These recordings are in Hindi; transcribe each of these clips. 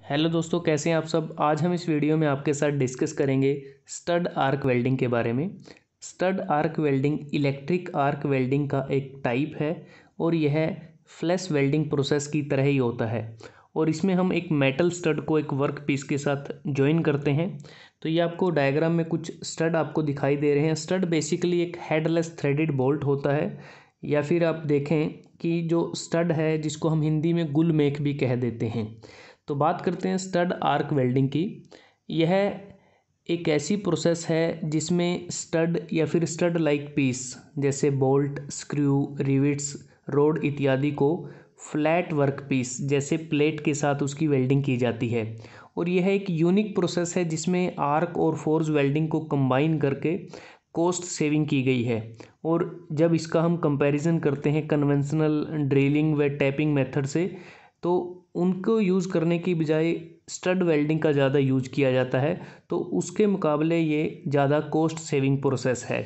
हेलो दोस्तों, कैसे हैं आप सब। आज हम इस वीडियो में आपके साथ डिस्कस करेंगे स्टड आर्क वेल्डिंग के बारे में। Stud arc welding electric arc welding का एक टाइप है और यह फ्लैश वेल्डिंग प्रोसेस की तरह ही होता है और इसमें हम एक मेटल स्टड को एक वर्क पीस के साथ जॉइन करते हैं। तो ये आपको डायग्राम में कुछ स्टड आपको दिखाई दे रहे हैं। स्टड बेसिकली एक हेडलेस थ्रेडेड बोल्ट होता है, या फिर आप देखें कि जो स्टड है जिसको हम हिंदी में गुल मेख भी कह देते हैं। तो बात करते हैं स्टड आर्क वेल्डिंग की। यह एक ऐसी प्रोसेस है जिसमें स्टड या फिर स्टड लाइक पीस जैसे बोल्ट, स्क्रू, रिविट्स, रोड इत्यादि को फ्लैट वर्क पीस जैसे प्लेट के साथ उसकी वेल्डिंग की जाती है। और यह एक यूनिक प्रोसेस है जिसमें आर्क और फोर्स वेल्डिंग को कंबाइन करके कॉस्ट सेविंग की गई है। और जब इसका हम कंपैरिजन करते हैं कन्वेंशनल ड्रिलिंग व टैपिंग मेथड से, तो उनको यूज़ करने की बजाय स्टड वेल्डिंग का ज़्यादा यूज किया जाता है। तो उसके मुकाबले ये ज़्यादा कॉस्ट सेविंग प्रोसेस है।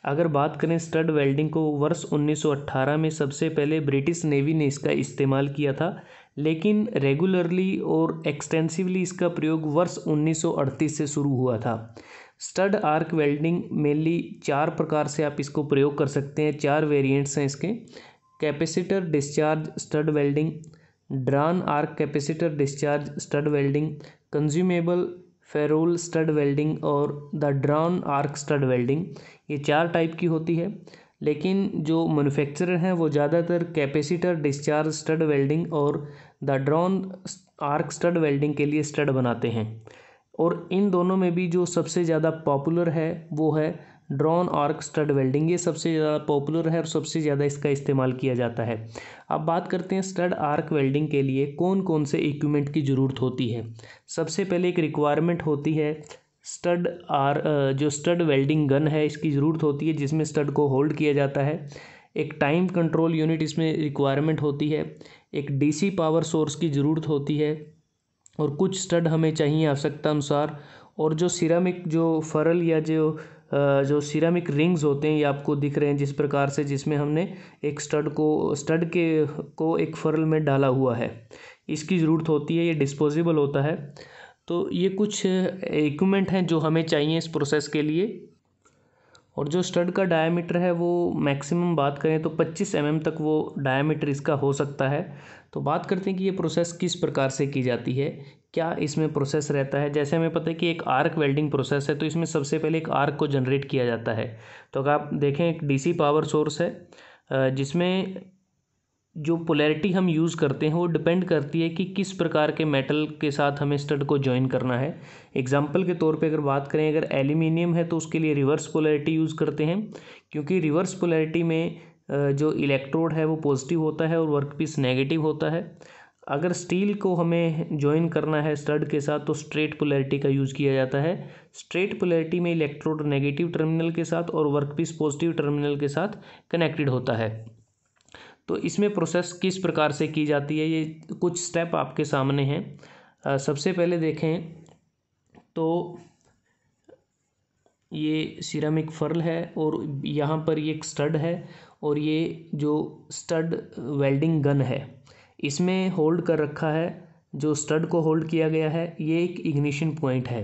अगर बात करें स्टड वेल्डिंग को, वर्ष 1918 में सबसे पहले ब्रिटिश नेवी ने इसका इस्तेमाल किया था, लेकिन रेगुलरली और एक्सटेंसिवली इसका प्रयोग वर्ष 1938 से शुरू हुआ था। स्टड आर्क वेल्डिंग मेनली 4 प्रकार से आप इसको प्रयोग कर सकते हैं। 4 वेरिएंट्स हैं इसके। Capacitor discharge stud welding, drawn arc capacitor discharge stud welding, consumable ferrule stud welding और the drawn arc stud welding. ये 4 टाइप की होती है, लेकिन जो मैन्युफैक्चरर हैं वो ज़्यादातर कैपेसिटर डिस्चार्ज स्टड वेल्डिंग और the drawn arc stud welding के लिए स्टड बनाते हैं। और इन दोनों में भी जो सबसे ज़्यादा पॉपुलर है वो है ड्रॉन आर्क स्टड वेल्डिंग। ये सबसे ज़्यादा पॉपुलर है और सबसे ज़्यादा इसका इस्तेमाल किया जाता है। अब बात करते हैं स्टड आर्क वेल्डिंग के लिए कौन कौन से इक्विपमेंट की ज़रूरत होती है। सबसे पहले एक रिक्वायरमेंट होती है जो स्टड वेल्डिंग गन है इसकी ज़रूरत होती है, जिसमें स्टड को होल्ड किया जाता है। एक टाइम कंट्रोल यूनिट इसमें रिक्वायरमेंट होती है। एक डीसी पावर सोर्स की ज़रूरत होती है और कुछ स्टड हमें चाहिए आवश्यकता अनुसार। और जो सिरामिक जो फरल या जो सिरामिक रिंग्स होते हैं, ये आपको दिख रहे हैं जिस प्रकार से, जिसमें हमने एक स्टड को एक फरल में डाला हुआ है, इसकी ज़रूरत होती है। ये डिस्पोजेबल होता है। तो ये कुछ इक्विपमेंट हैं जो हमें चाहिए इस प्रोसेस के लिए। और जो स्टड का डायमीटर है वो मैक्सिमम बात करें तो 25 mm तक वो डायमीटर इसका हो सकता है। तो बात करते हैं कि ये प्रोसेस किस प्रकार से की जाती है, क्या इसमें प्रोसेस रहता है। जैसे हमें पता है कि एक आर्क वेल्डिंग प्रोसेस है, तो इसमें सबसे पहले एक आर्क को जनरेट किया जाता है। तो अगर आप देखें, एक डीसी पावर सोर्स है जिसमें जो पोलैरिटी हम यूज़ करते हैं वो डिपेंड करती है कि किस प्रकार के मेटल के साथ हमें स्टड को जॉइन करना है। एग्जांपल के तौर पे अगर बात करें, अगर एल्यूमिनियम है तो उसके लिए रिवर्स पोलैरिटी यूज़ करते हैं, क्योंकि रिवर्स पोलैरिटी में जो इलेक्ट्रोड है वो पॉजिटिव होता है और वर्कपीस नेगेटिव होता है। अगर स्टील को हमें जॉइन करना है स्टड के साथ तो स्ट्रेट पोलैरिटी का यूज़ किया जाता है। स्ट्रेट पोलैरिटी में इलेक्ट्रोड नेगेटिव टर्मिनल के साथ और वर्कपीस पॉजिटिव टर्मिनल के साथ कनेक्टेड होता है। तो इसमें प्रोसेस किस प्रकार से की जाती है, ये कुछ स्टेप आपके सामने हैं। सबसे पहले देखें तो ये सिरामिक फर्ल है और यहाँ पर ये एक स्टड है, और ये जो स्टड वेल्डिंग गन है इसमें होल्ड कर रखा है। जो स्टड को होल्ड किया गया है ये एक इग्निशन पॉइंट है।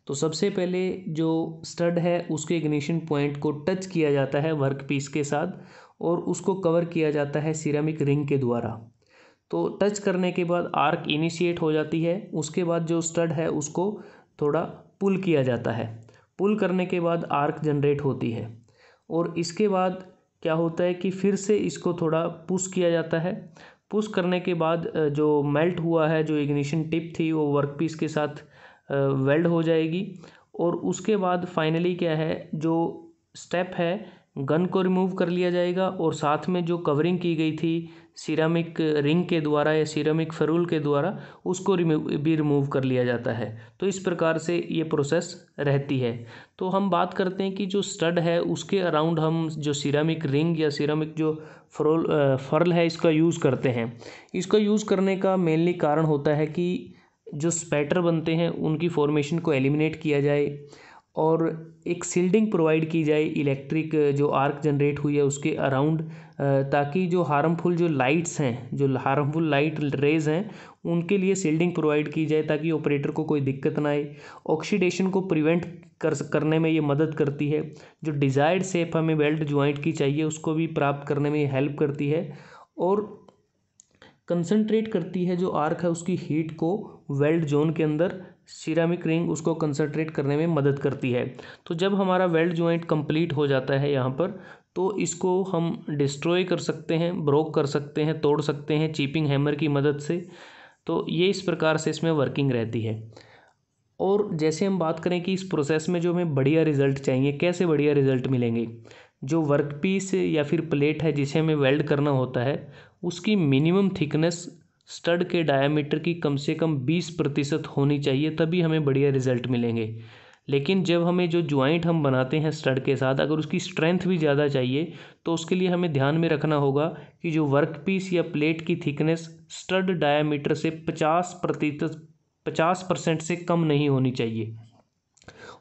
तो सबसे पहले जो स्टड है उसके इग्निशन पॉइंट को टच किया जाता है वर्क पीस के साथ और उसको कवर किया जाता है सिरामिक रिंग के द्वारा। तो टच करने के बाद आर्क इनिशिएट हो जाती है। उसके बाद जो स्टड है उसको थोड़ा पुल किया जाता है। पुल करने के बाद आर्क जनरेट होती है और इसके बाद क्या होता है कि फिर से इसको थोड़ा पुश किया जाता है। पुश करने के बाद जो मेल्ट हुआ है, जो इग्निशन टिप थी, वो वर्कपीस के साथ वेल्ड हो जाएगी। और उसके बाद फाइनली क्या है, जो स्टेप है, गन को रिमूव कर लिया जाएगा और साथ में जो कवरिंग की गई थी सिरामिक रिंग के द्वारा या सिरामिक फरूल के द्वारा, उसको रिमूव कर लिया जाता है। तो इस प्रकार से ये प्रोसेस रहती है। तो हम बात करते हैं कि जो स्टड है उसके अराउंड हम जो सिरामिक रिंग या सिरामिक जो फर्ल है इसका यूज़ करते हैं। इसका यूज़ करने का मेनली कारण होता है कि जो स्पैटर बनते हैं उनकी फॉर्मेशन को एलिमिनेट किया जाए और एक सील्डिंग प्रोवाइड की जाए इलेक्ट्रिक जो आर्क जनरेट हुई है उसके अराउंड, ताकि जो हार्मफुल जो लाइट्स हैं, जो हार्मफुल लाइट रेज हैं, उनके लिए सील्डिंग प्रोवाइड की जाए ताकि ऑपरेटर को कोई दिक्कत ना आए। ऑक्सीडेशन को प्रिवेंट करने में ये मदद करती है। जो डिज़ायर्ड शेप हमें वेल्ड ज्वाइंट की चाहिए उसको भी प्राप्त करने में ये हेल्प करती है। और कंसंट्रेट करती है जो आर्क है उसकी हीट को वेल्ड जोन के अंदर, सिरेमिक रिंग उसको कंसंट्रेट करने में मदद करती है। तो जब हमारा वेल्ड जॉइंट कंप्लीट हो जाता है यहाँ पर, तो इसको हम डिस्ट्रॉय कर सकते हैं, ब्रोक कर सकते हैं, तोड़ सकते हैं चीपिंग हैमर की मदद से। तो ये इस प्रकार से इसमें वर्किंग रहती है। और जैसे हम बात करें कि इस प्रोसेस में जो हमें बढ़िया रिजल्ट चाहिए, कैसे बढ़िया रिजल्ट मिलेंगे, जो वर्कपीस या फिर प्लेट है जिसे हमें वेल्ड करना होता है उसकी मिनिमम थिकनेस स्टड के डायामीटर की कम से कम 20% होनी चाहिए, तभी हमें बढ़िया रिजल्ट मिलेंगे। लेकिन जब हमें जो ज्वाइंट हम बनाते हैं स्टड के साथ, अगर उसकी स्ट्रेंथ भी ज़्यादा चाहिए तो उसके लिए हमें ध्यान में रखना होगा कि जो वर्कपीस या प्लेट की थिकनेस स्टड डायामीटर से 50% से कम नहीं होनी चाहिए।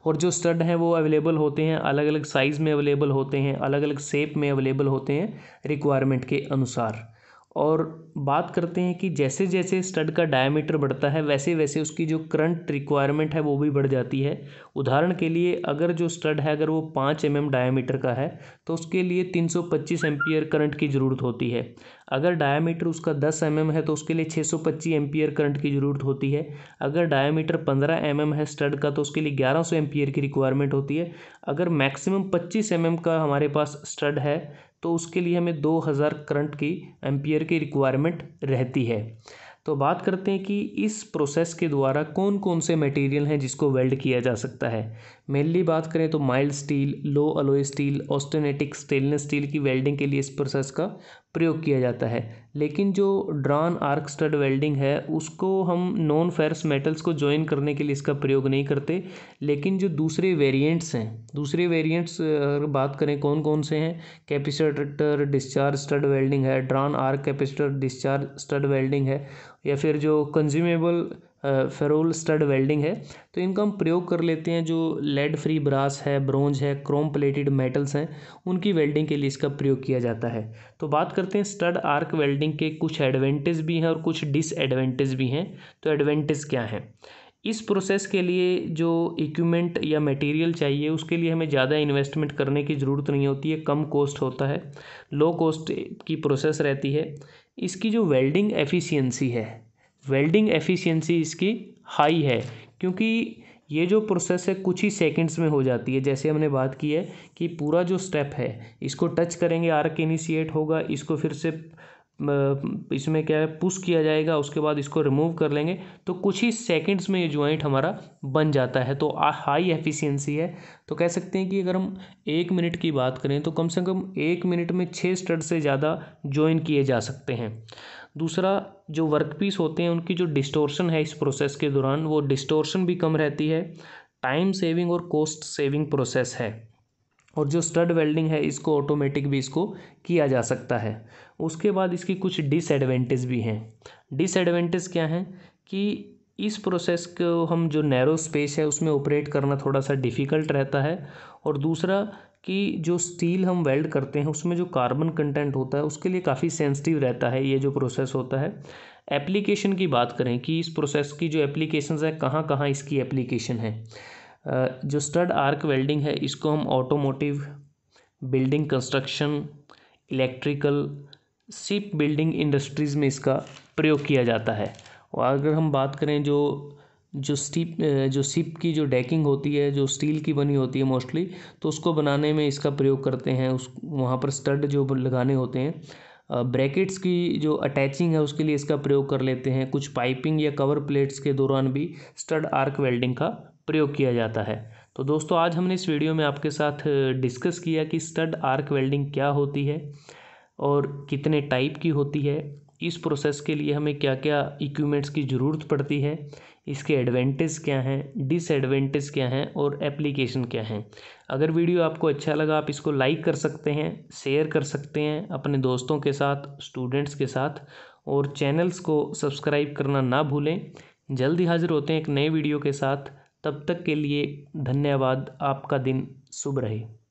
और जो स्टड हैं वो अवेलेबल होते हैं, अलग अलग साइज़ में अवेलेबल होते हैं, अलग अलग शेप में अवेलेबल होते हैं रिक्वायरमेंट के अनुसार। और बात करते हैं कि जैसे जैसे स्टड का डायमीटर बढ़ता है वैसे वैसे उसकी जो करंट रिक्वायरमेंट है वो भी बढ़ जाती है। उदाहरण के लिए अगर जो स्टड है अगर वो 5 mm डायमीटर का है तो उसके लिए 325 एम्पियर करंट की ज़रूरत होती है। अगर डायमीटर उसका 10 mm है तो उसके लिए 625 एम्पियर करंट की ज़रूरत होती है। अगर डायमीटर 15 mm है स्टड का तो उसके लिए 1100 एम्पियर की रिक्वायरमेंट होती है। अगर मैक्सिमम 25 mm का हमारे पास स्टड है तो उसके लिए हमें 2000 करंट की एम्पियर की रिक्वायरमेंट रहती है। तो बात करते हैं कि इस प्रोसेस के द्वारा कौन कौन से मटेरियल हैं जिसको वेल्ड किया जा सकता है। मेनली बात करें तो mild steel, low alloy steel, austenitic stainless steel की वेल्डिंग के लिए इस प्रोसेस का प्रयोग किया जाता है। लेकिन जो ड्रॉन आर्क स्टड वेल्डिंग है उसको हम नॉन फेरस मेटल्स को ज्वाइन करने के लिए इसका प्रयोग नहीं करते। लेकिन जो दूसरे वेरिएंट्स हैं, दूसरे वेरिएंट्स अगर बात करें कौन कौन से हैं, कैपेसिटर डिस्चार्ज स्टड वेल्डिंग है, drawn arc capacitor discharge stud welding है, या फिर जो कंज्यूमेबल फेरोल स्टड वेल्डिंग है, तो इनका हम प्रयोग कर लेते हैं। जो लेड फ्री ब्रास है, ब्रोंज है, क्रोम प्लेटेड मेटल्स हैं, उनकी वेल्डिंग के लिए इसका प्रयोग किया जाता है। तो बात करते हैं स्टड आर्क वेल्डिंग के कुछ एडवांटेज भी हैं और कुछ डिसएडवांटेज भी हैं। तो एडवांटेज क्या हैं? इस प्रोसेस के लिए जो इक्विपमेंट या मटेरियल चाहिए उसके लिए हमें ज़्यादा इन्वेस्टमेंट करने की ज़रूरत नहीं होती है, कम कॉस्ट होता है, लो कॉस्ट की प्रोसेस रहती है। इसकी जो वेल्डिंग एफिशिएंसी है, वेल्डिंग एफिशिएंसी इसकी हाई है, क्योंकि ये जो प्रोसेस है कुछ ही सेकंड्स में हो जाती है। जैसे हमने बात की है कि पूरा जो स्टेप है इसको टच करेंगे, आर्क इनिशिएट होगा, इसको फिर से इसमें क्या है पुश किया जाएगा, उसके बाद इसको रिमूव कर लेंगे, तो कुछ ही सेकंड्स में ये ज्वाइंट हमारा बन जाता है। तो हाई एफिशिएंसी है। तो कह सकते हैं कि अगर हम 1 मिनट की बात करें तो कम से कम 1 मिनट में 6 स्टड से ज़्यादा ज्वाइन किए जा सकते हैं। दूसरा, जो वर्कपीस होते हैं उनकी जो डिस्टोर्शन है इस प्रोसेस के दौरान, वो डिस्टोर्शन भी कम रहती है। टाइम सेविंग और कॉस्ट सेविंग प्रोसेस है। और जो स्टड वेल्डिंग है इसको ऑटोमेटिक भी इसको किया जा सकता है। उसके बाद इसकी कुछ डिसएडवांटेज भी हैं। डिसएडवांटेज क्या हैं कि इस प्रोसेस को हम जो नैरो स्पेस है उसमें ऑपरेट करना थोड़ा सा डिफ़िकल्ट रहता है। और दूसरा कि जो स्टील हम वेल्ड करते हैं उसमें जो कार्बन कंटेंट होता है उसके लिए काफ़ी सेंसिटिव रहता है ये जो प्रोसेस होता है। एप्लीकेशन की बात करें कि इस प्रोसेस की जो एप्लीकेशंस है कहाँ कहाँ इसकी एप्लीकेशन है। जो स्टड आर्क वेल्डिंग है इसको हम automotive, building construction, electrical, ship building industries में इसका प्रयोग किया जाता है। और अगर हम बात करें जो शिप की जो डेकिंग होती है जो स्टील की बनी होती है मोस्टली, तो उसको बनाने में इसका प्रयोग करते हैं। उस वहाँ पर स्टड जो लगाने होते हैं, ब्रैकेट्स की जो अटैचिंग है उसके लिए इसका प्रयोग कर लेते हैं। कुछ पाइपिंग या कवर प्लेट्स के दौरान भी स्टड आर्क वेल्डिंग का प्रयोग किया जाता है। तो दोस्तों आज हमने इस वीडियो में आपके साथ डिस्कस किया कि स्टड आर्क वेल्डिंग क्या होती है और कितने टाइप की होती है, इस प्रोसेस के लिए हमें क्या क्या इक्विपमेंट्स की ज़रूरत पड़ती है, इसके एडवांटेज क्या हैं, डिसएडवांटेज क्या हैं और एप्लीकेशन क्या हैं। अगर वीडियो आपको अच्छा लगा आप इसको लाइक कर सकते हैं, शेयर कर सकते हैं अपने दोस्तों के साथ, स्टूडेंट्स के साथ, और चैनल्स को सब्सक्राइब करना ना भूलें। जल्दी हाजिर होते हैं एक नए वीडियो के साथ। तब तक के लिए धन्यवाद। आपका दिन शुभ रहे।